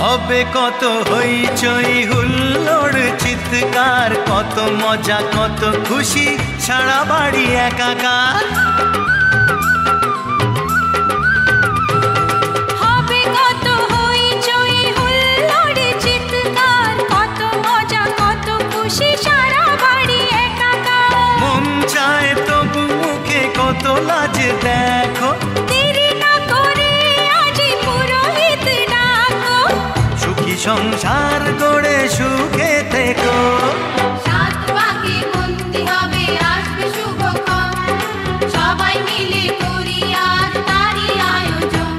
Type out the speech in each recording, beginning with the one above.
হবে কত হইচই হুল্লোড় চিৎকার, কত মজা কত খুশি, সারা বাড়ি একাকার। হবে কত হইচই হুল্লোড় চিৎকার, কত মজা কত খুশি, সারা বাড়ি একাকার। মন চায় তবু মুখে কত লাজ দেখো, দেরি না করে আজই পুরোহিত ডাকো। সুখী সংসার গড়ে সুখে থেকো। সাত পাকে বন্দি হবে আসবে শুভক্ষণ, সবাই মিলে করি আজ তারই আয়োজন।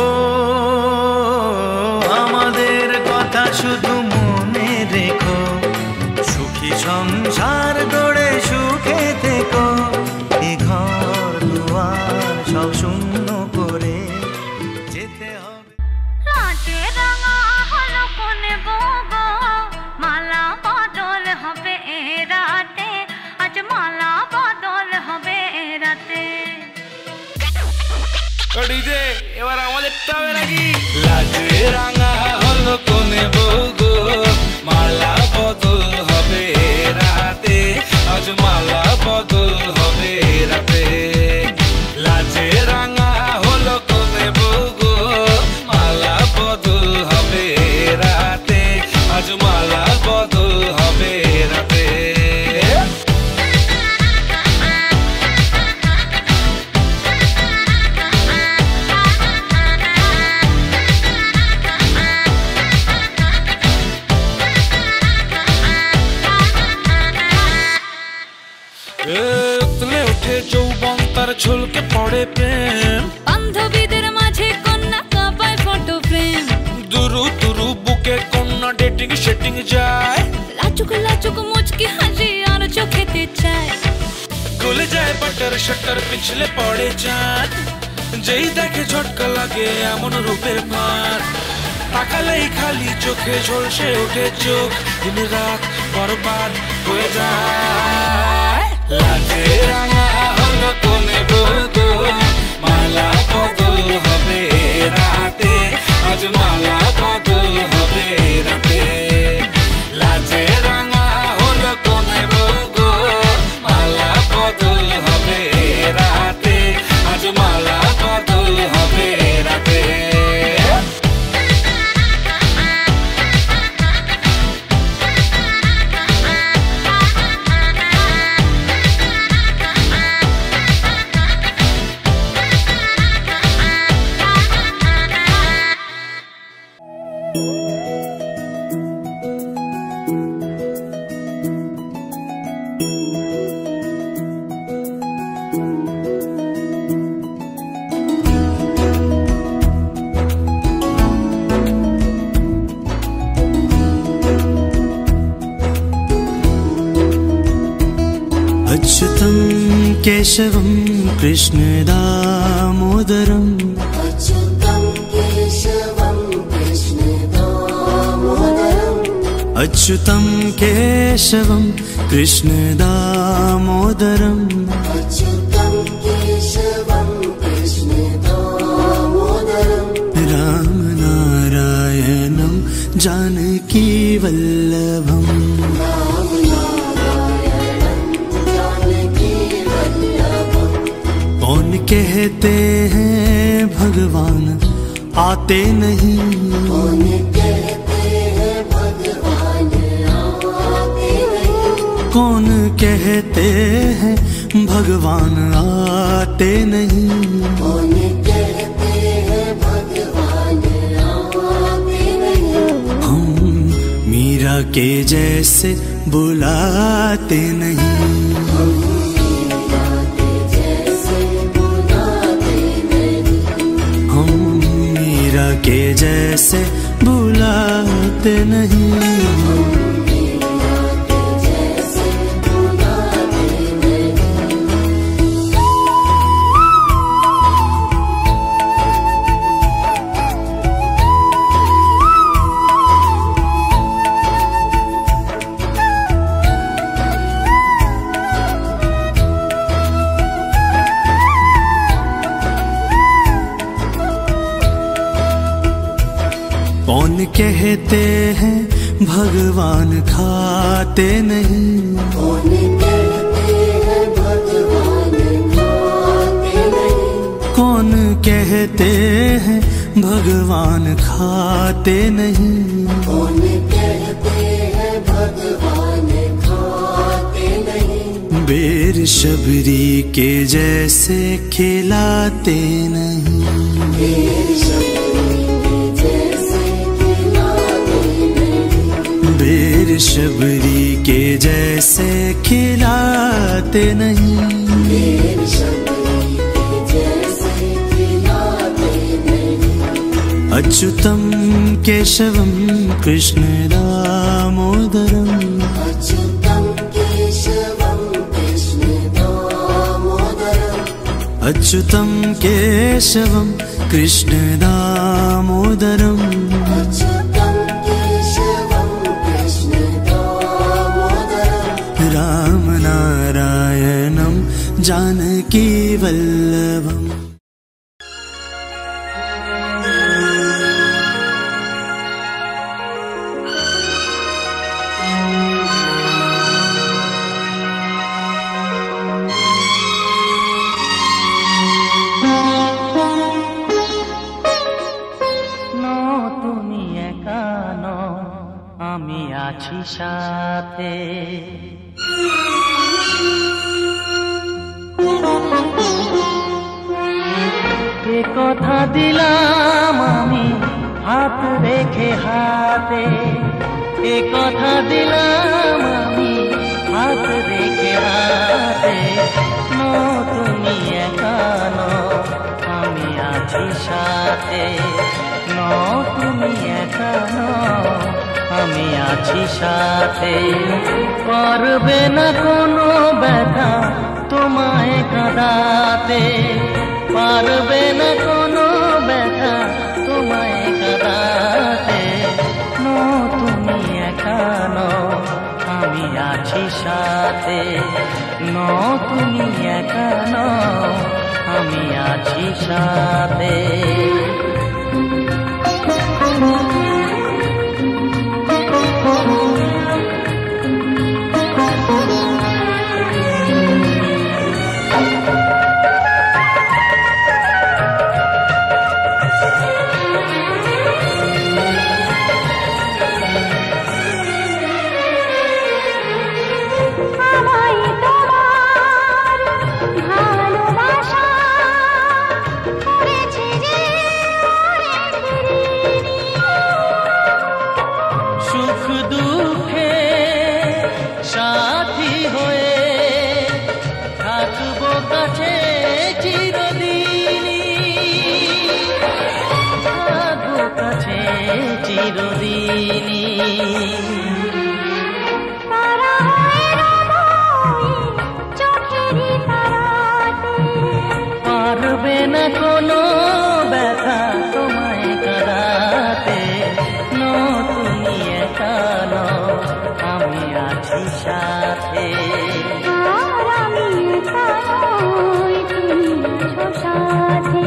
ও আমাদের কথা শুধু মনে রেখো, সুখী সংসার গড়ে সুখে থেকো। এ ঘর দুয়ার সব শূন্য করে যেতে হবে। লাটে রাঙা হলো কোনে বগো, মালা বদল হবে এ রাতে, আজ মালা বদল হবে এ রাতে। ডিজে এবার আমাদেরটা হবে নাকি? লাজে রাঙা হলো কোনে বউগো, মালা বদল হবে রাতে, আজ মালা বদল হবে রাতে। লাজে রাঙা হলো কোনে বউগো, মালা বদল হবে রাতে, আজ মালা বদল হবে রাতে। উতলে ওঠে যৌবন তার ঝলকে পড়ে প্রেম, বান্ধবীদের মাঝে কন্যা কাঁপায় ফটো ফ্রেম। দুরু দুরু বুকে কন্যা ডেটিং সেটিং যায়, লাচুক লাচুক মুচকি হাসি আর চোখেতে চায়। খুলে যায় বাটার শাটার পিছলে পড়ে চাঁদ, যেই দেখে ঝটকা লাগে এমন রূপের পার। তাকালেই খালি চোখে ঝলসে ওঠে চোখ, দিন রাত বরবাদ হয়ে যায়। লাজে রাঙা হলো কোনে বউগো, মালা বদল হবে রাতে, আজ মালা বদল হবে রাতে। লাজে রাঙা হলো কোনে বউগো, মালা বদল হবে রাতে, আজ মালা বদল হবে রাতে। अच्युतं केशवं कृष्ण दामोदरम्, अच्युतं केशवं कृष्ण दामोदरम्, अच्युतं केशवं कृष्ण दामोदरम्, अच्युतं केशवं कृष्ण दामोदरम्, रामनारायणं जानकी वल्लभम्। कौन कहते हैं भगवान आते नहीं, कौन कहते हैं भगवान आते नहीं, कौन कहते हैं भगवान आते नहीं, कौन कहते हैं भगवान आते नहीं। हम मीरा के जैसे बुलाते नहीं, हम मीरा के जैसे बुलाते नहीं। कौन कहते हैं भगवान खाते नहीं, कौन कहते हैं भगवान खाते नहीं, कौन कहते हैं भगवान खाते नहीं, कौन कहते हैं भगवान खाते नहीं, बेर शबरी के जैसे खिलाते नहीं, बेर शबरी के जैसे खिलाते नहीं, बेर शबरी के जैसे खिलाते नहीं, बेर शबरी के जैसे खिलाते नहीं, अच्युतम केशवम कृष्ण दामोदरम, अच्युतम केशवम कृष्ण दामोदरम, अच्युतम केशवम कृष्ण दामोदरम, अच्युतम केशवम कृष्ण दामोदरम, राम नारायणम जानकी वल्लभम। সাথে এ কথা দিলাম আমি হাত রেখে হাতে, এ কথা দিলাম আমি হাত রেখে হাতে, তুমি একা নও আমি আছি সাথে, তুমি একা নও আমি আছি সাথে, করবে না কোনো ব্যথা তোমায় কাঁদাতে, পারবে না কোনো ব্যথা তোমায় কাঁদাতে, তুমি একা নও আমি আছি সাথে, তুমি একা নও আমি আছি সাথে। পারবে না কোনো ব্যথা তোমায় কাঁদাতে, তুমি একা নও আমি আছি সাথে, আমি একা নই তুমি আছো সাথে।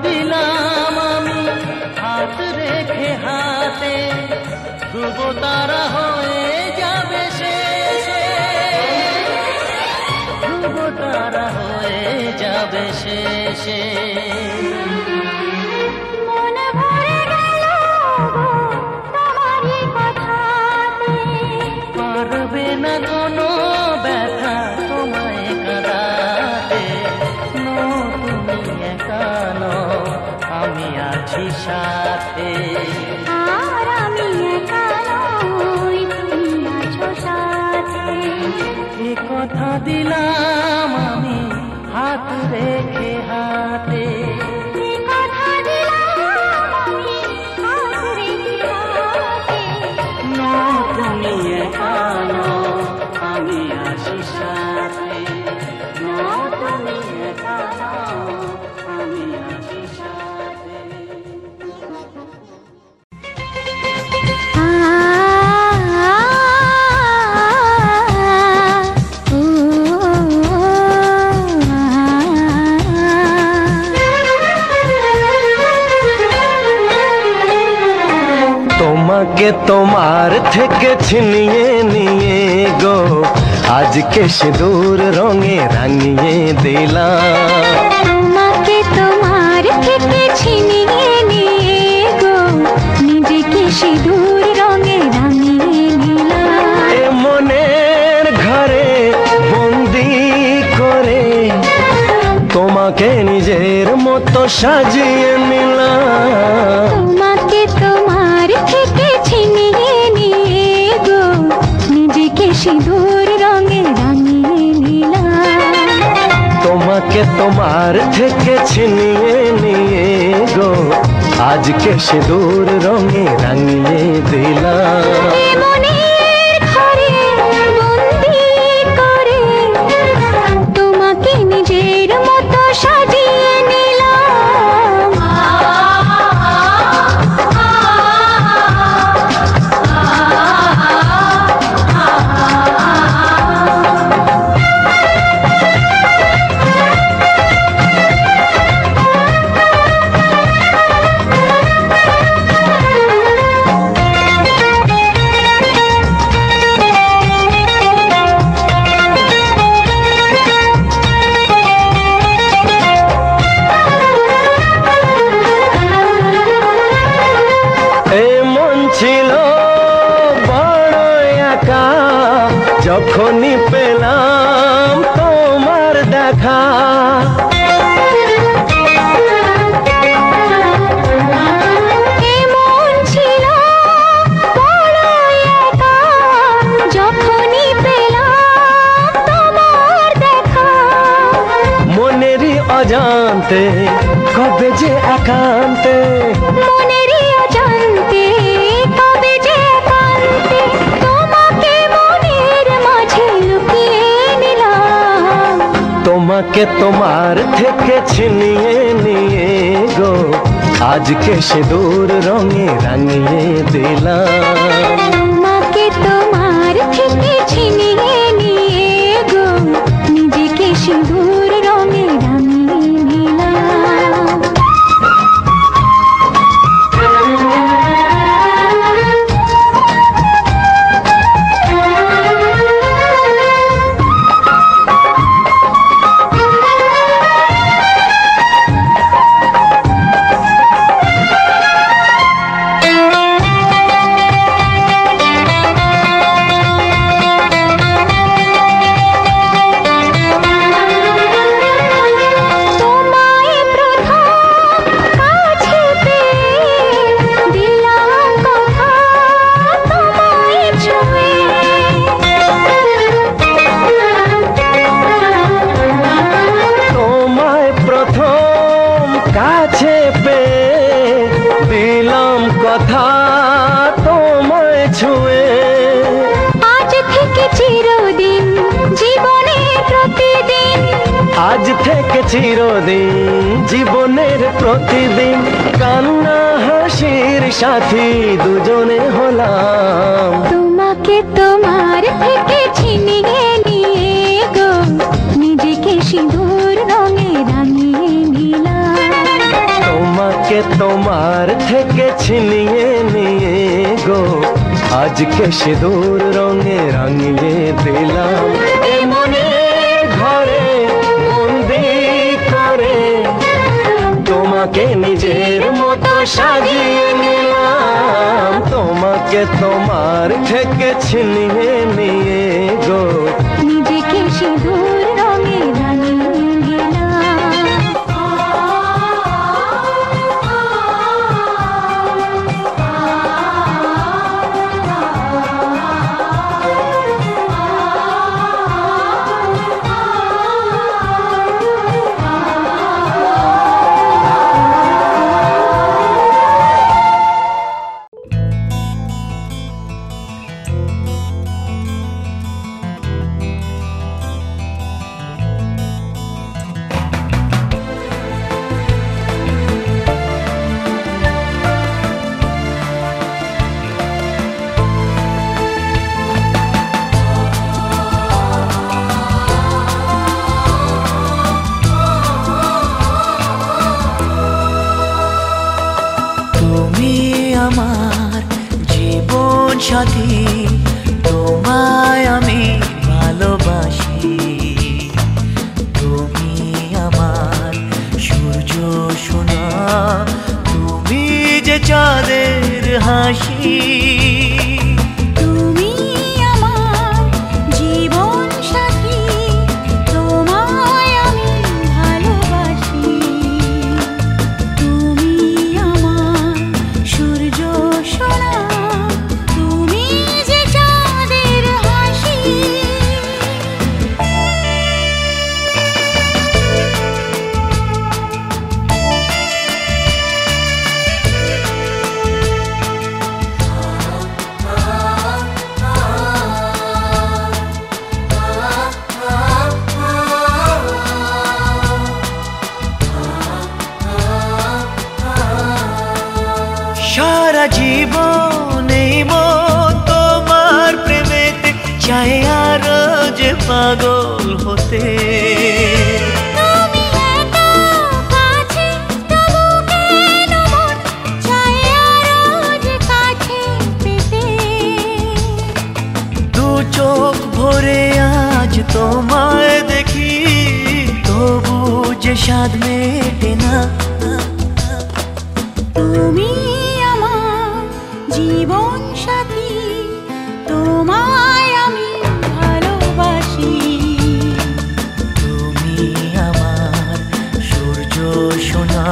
দিলাম আমি হাত রেখে হাতে, ধ্রুব তারা হয়ে যাবে শেষে, ধ্রুব তারা হয়ে যাবে শেষে, মন ভরে গেল তোমারই কথাতে, পারবে না কোনো ব্যথা তোমায় কাঁদাতে, তুমি একা নও আমি আছি সাথে, আর আমি একা নই তুমি আছো সাথে। এ কথা দিলাম আমি হাত রেখে হাতে কথা দিলাম আমি আজ রেখে হাতে। তুমি একা নও, আমি আছি সাথে। তুমি একা নও, আমি আছি সাথে। তোমাকে তোমার থেকে ছিনিয়ে নিয়ে গো আজকে সিঁদুর রঙে রাঙিয়ে দিলাম। তোমাকে তোমার থেকে ছিনিয়ে নিয়ে গো নিজেকে সিঁদুর রঙে রাঙিয়ে নিলাম। এ মনের ঘরে বন্দি করে তোমাকে নিজের মতো সাজিয়ে নিলাম। তোমাকে তোমার থেকে ছিনিয়ে নিয়ে গো নিজেকে সিঁদুর রঙে রাঙিয়ে নিলাম। তোমাকে তোমার থেকে ছিনিয়ে নিয়ে গো আজকে সিঁদুর রঙে রাঙিয়ে দিলাম। এ মনের ঘরে বন্দি করে তোমাকে নিজের মতো সাজিয়ে নিলাম। যখনই পেলাম তোমার দেখা এমন ছিল বড় একা যখনই পেলাম তোমার দেখা। মনেরই অজান্তে কবে যে একান্তে মনেরই অজান্তে কবে যে একান্তে তোমাকে মনের মাঝে লুকিয়ে নিলাম। তোমাকে তোমার থেকে ছিনিয়ে নিয়ে গো আজকে সিঁদুর রঙে রাঙিয়ে দিলাম। তোমাকে তোমার থেকে ছিনিয়ে নিয়ে গো নিজেকে সিঁদুর রঙে রাঙিয়ে নিলাম। আজ থেকে চিরদিন জীবনের প্রতিদিন কান্না হাসির সাথী দুজনে হলাম। তোমাকে তোমার থেকে ছিনিয়ে নিয়ে গো নিজেকে সিঁদুর রঙে রাঙিয়ে নিলাম। তোমাকে তোমার থেকে ছিনিয়ে নিয়ে গো আজকে সিঁদুর রঙে রাঙিয়ে দিলাম। এমনি ঘরে বন্দি করে তোমাকে নিজের মতো সাজিয়ে নিলাম। তোমাকে তোমার থেকে ছিনিয়ে নিয়ে গো নিজেকে সিঁদুর রঙে রাঙিয়ে নিলাম। সাথী তোমায় আমি ভালোবাসি। তুমি আমার সূর্য সোনা, তুমি যে চাঁদের হাসি। তুমি আমার জীবন সাথী, তোমায় আমি ভালোবাসি। তুমি আমার সূর্য সোনা, তুমি যে চাঁদের হাসি। সারা জীবন এই মন তোমার প্রেমেতে চাই আরো যে পাগল হতে। তুমি এত কাছে, তবু কেন মন চায় আরো যে কাছে পেতে। দু চোখ ভরে আজ তোমায় দেখি, তবু যে স্বাদ মেটে না। তুমি আমার জীবন সাথী, তোমায় আমি ভালোবাসি। তুমি আমার সূর্য সোনা,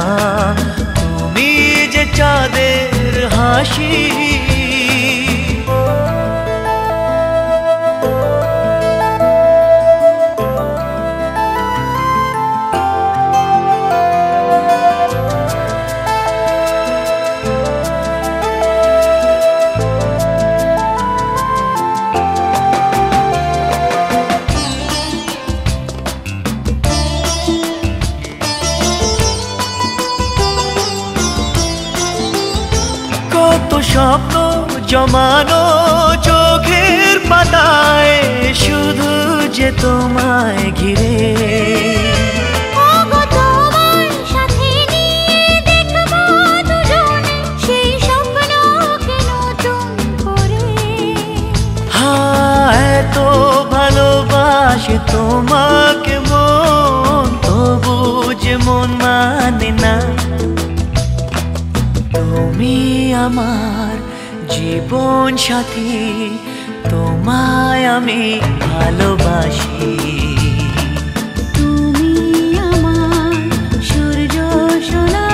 তুমি যে চাঁদের হাসি। কত স্বপ্ন জমানো চোখের পাতায়, শুধু যে তোমায় ঘিরে। ওগো তোমার সাথে নিয়ে দেখবো দুজনে সেই স্বপ্নকে নতুন করে। এত ভালোবাসে তোমাকে মন, তবু যে মন মানে না। তুমি আমার জীবন সাথী, তোমায় আমি ভালোবাসি। তুমি আমার সূর্য সোনা,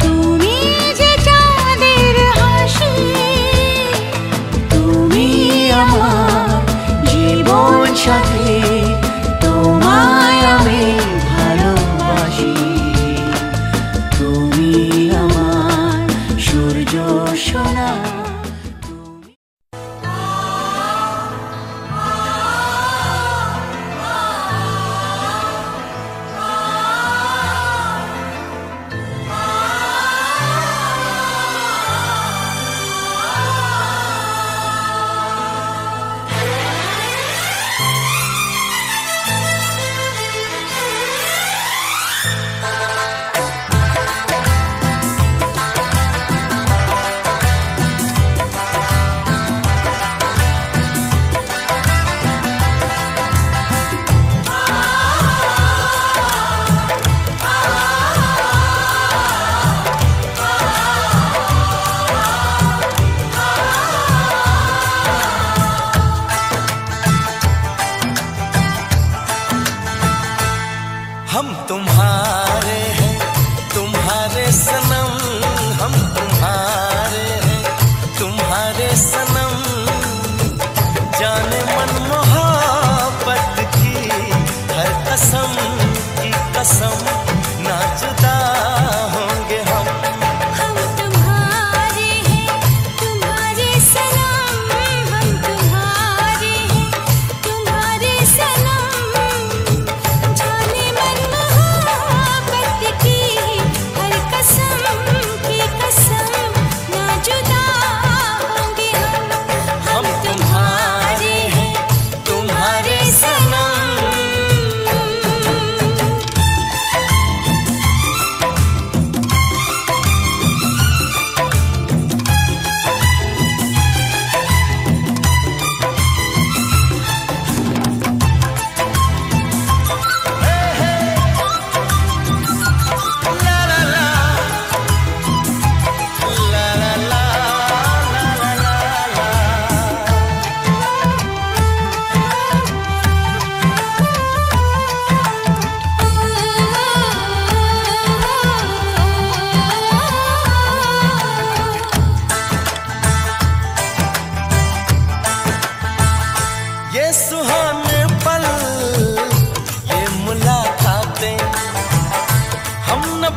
তুমি যে চাঁদের হাসি। তুমি আমার জীবন সাথী, তোমায় আমি ভালোবাসি। তুমি আমার সূর্য সোনা।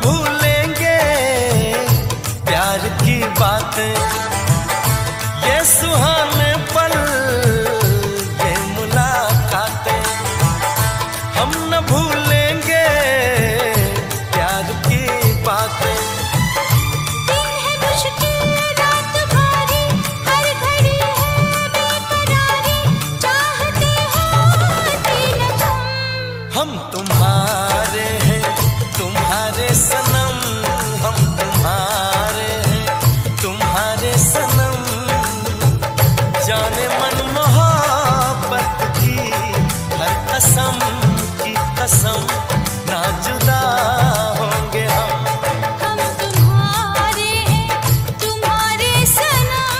भूलेंगे प्यार की बातें, ये सुहाने पल, ये मुलाकातें। हम न भूलेंगे प्यार की बातें। दिन है मुश्किल रात भारी, हर घड़ी है बेकरारी, चाहते होती न तुम। हम तुम्हारे हैं तुम्हारे सनम, हम तुम्हारे हैं तुम्हारे सनम। जाने मन मोहब्बत की हर कसम की कसम, ना जुदा होंगे हम। हम तुम्हारे हैं तुम्हारे सनम।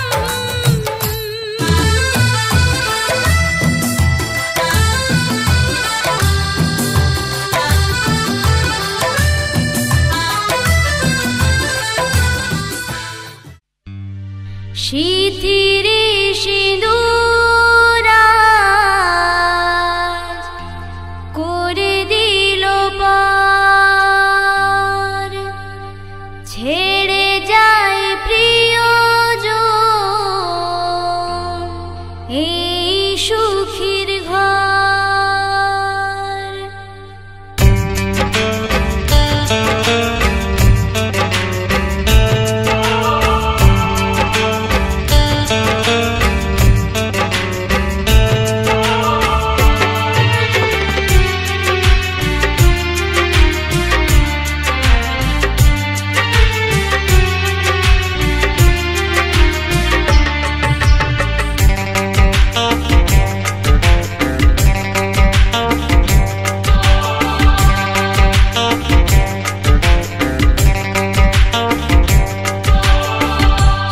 শিথিরে সিঁদুরাজ করে দিল পার, ছেড়ে যায় প্রিয়জন এই সুখীর ঘর।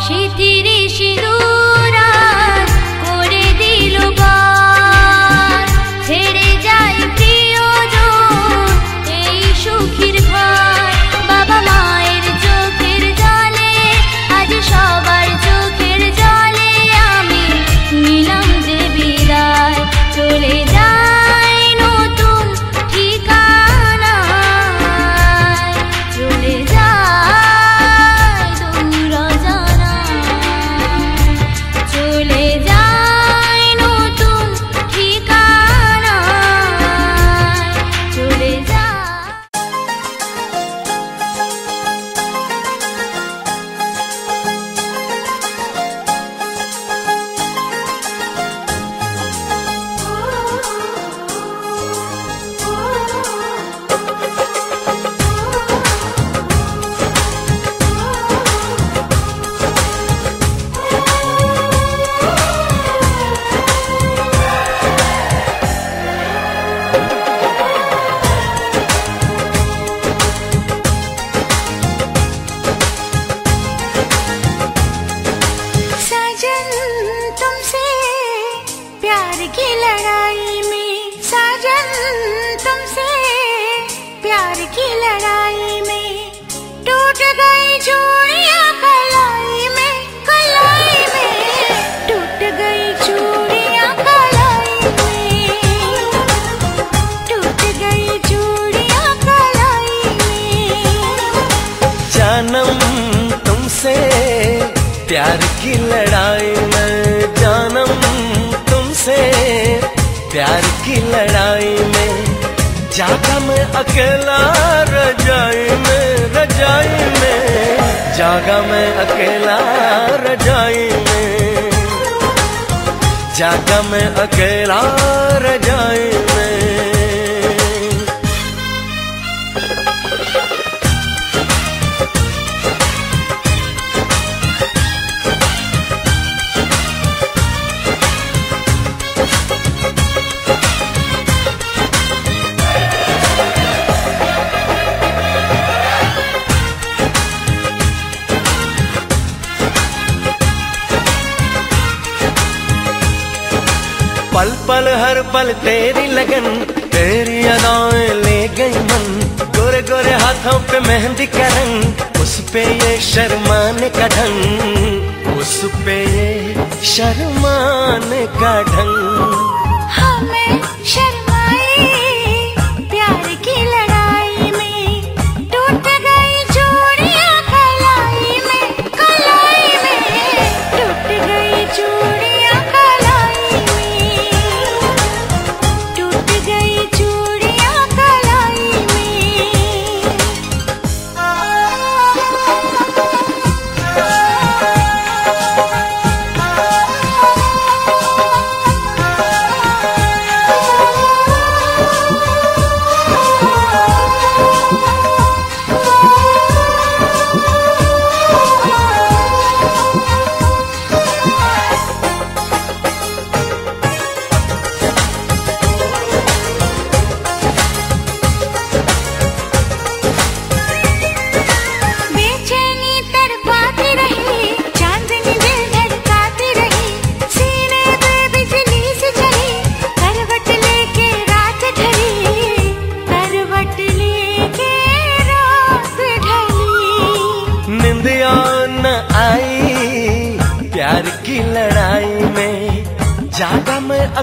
শিথিরে সিঁদুরাজ করে দিল পার, ছেড়ে যায় প্রিয়জন এই সুখীর ঘর। বাবা মায়ের চোখের জলে, আজ সবার চোখের জলে আমি নিলাম যে বিদায়। চলে যায় নতুন ঠিকানায়, চলে যায় দূর অজানায়, চলে যায় নতুন ঠিকানায়, চলে যায়। साजन तुमसे प्यार की लड़ाई में, साजन तुमसे प्यार की लड़ाई में टूट गई चूड़ियां कलाई में, कलाई में टूट गई चूड़ियां कलाई में, टूट गई चूड़ियां कलाई में। जानम तुमसे प्यार की लड़ाई में, जानम तुमसे प्यार की लड़ाई में। जागा मैं अकेला रजाई में, रजाई में जागा मैं अकेला रजाई में, जागा मैं अकेला रजाई में। पल पल हर पल तेरी लगन, तेरी अदाएं ले गई मन। गोरे गोरे हाथों पे मेहंदी का रंग, उस पे ये शर्माने का ढंग, उस पे ये शर्माने का ढंग। हमें शर्माए प्यार की लड़ाई में, टूट गई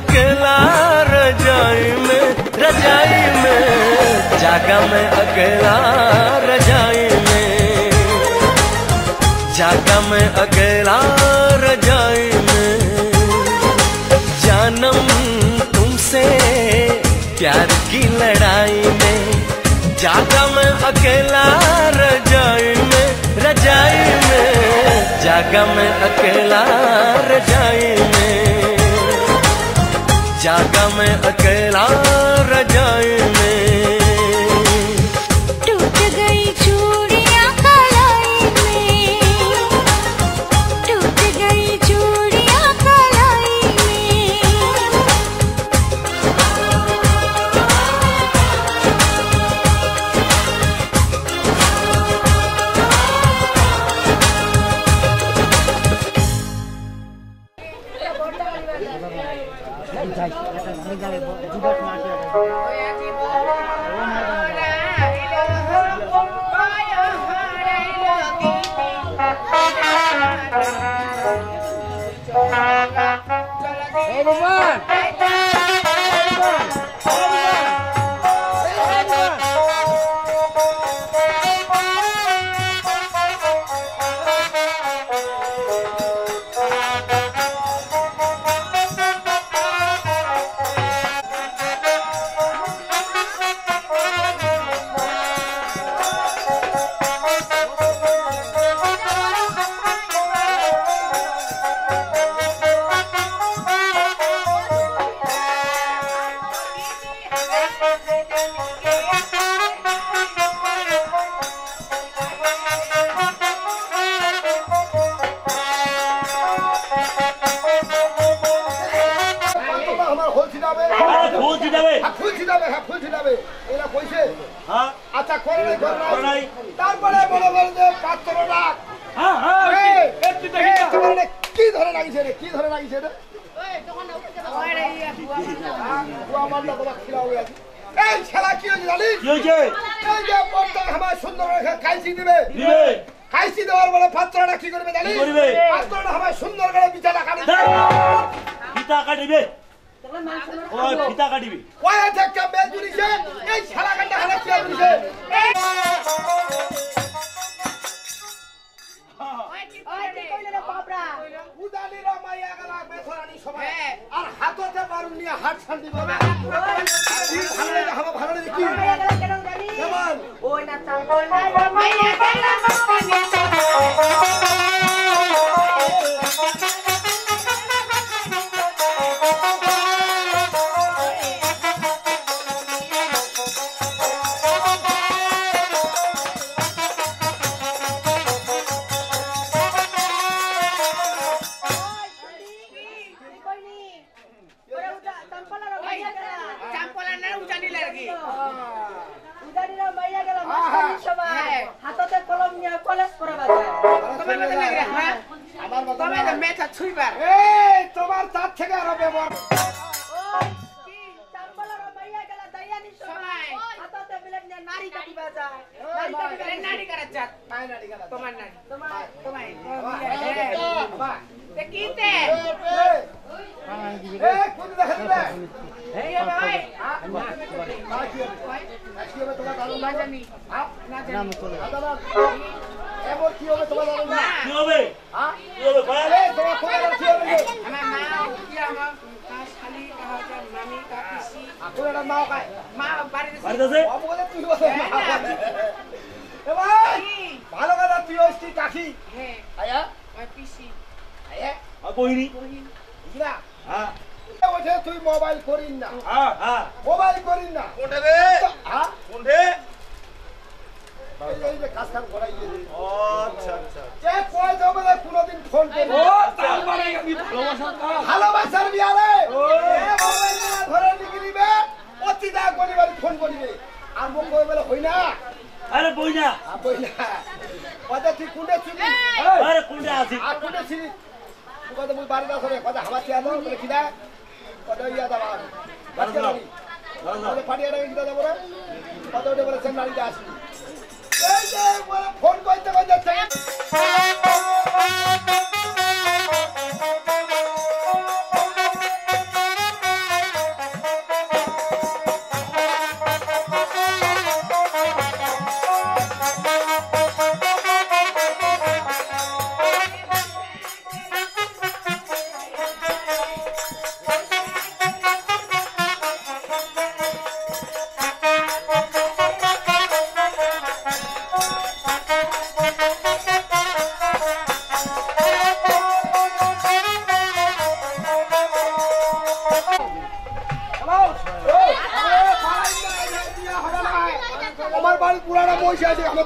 अकेला रजाई में, रजाई में जागा मैं अकेला रजाई में, जागा मैं अकेला रजाई में। जानम तुमसे प्यार की लड़ाई में, जागा मैं अकेला रजाई में, रजाई में जागा मैं अकेला रजाई में, जागा मैं अकेला रजाई में। टूट गई चूड़ियां कलाई में, टूट गई चूड़ियां कलाई में।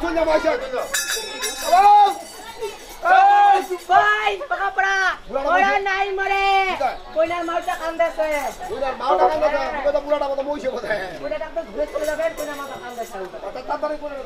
sunya masya. Boy, pakapra. Orang naik mere. Koinar mauta kanda se. Bulan mau dah kan dah. Kita bulan dah mau isi kota. Budak tak tu gue tu dah koinar mauta kanda se. Tetap balik bulan.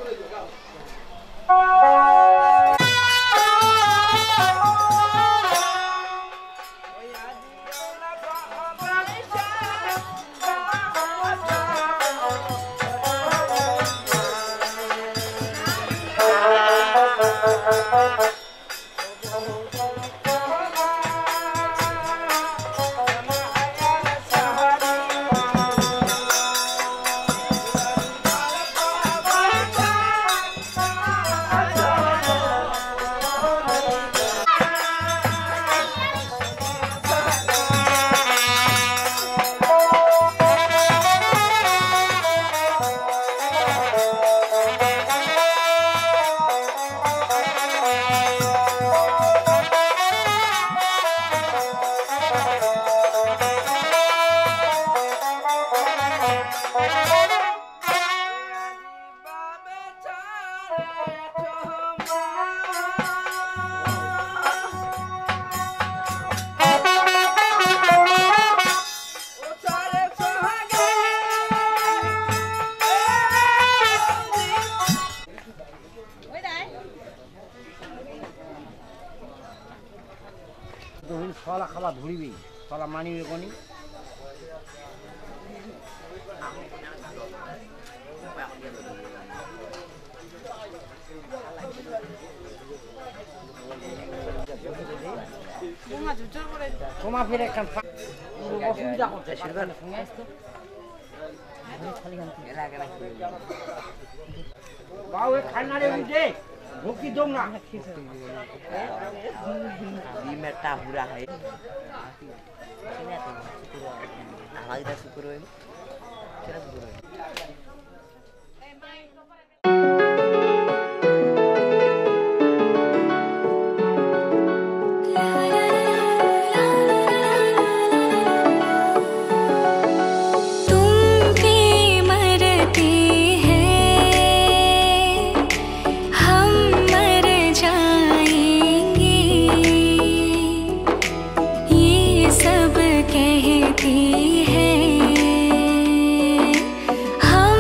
Sola khala dhuribi, sola manibi koni. Cuma fire kan অসুবিধা করতে সেটার সঙ্গে বাউ এ খানারে উঠে ভক্তি দম না Meta hura hai. Sini atau lagi dah syukur ini. Kira syukur ini. कहती है हम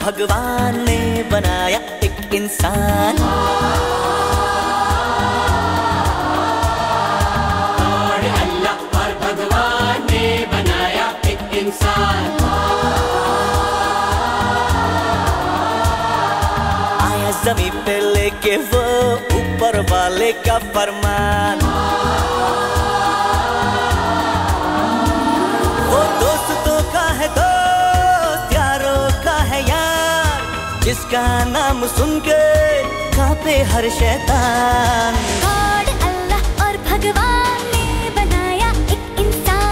भगवान ने बनाया एक इंसान। और अल्लाह और भगवान ने बनाया एक इंसान। आया ज़मीन पे लेके वो ऊपर वाले का फरमान। वो दोस्तों का है दोस्त, यारों का है यार, जिसका नाम सुन के कांपे हर शैतान। गॉड अल्लाह और भगवान ने बनाया एक इंसान।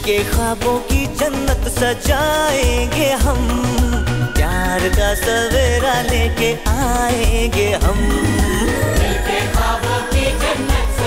के ख्वाबों की जन्नत सजाएंगे हम, प्यार का सवेरा लेके आएंगे हम। मिलके ख्वाबों की जन्नत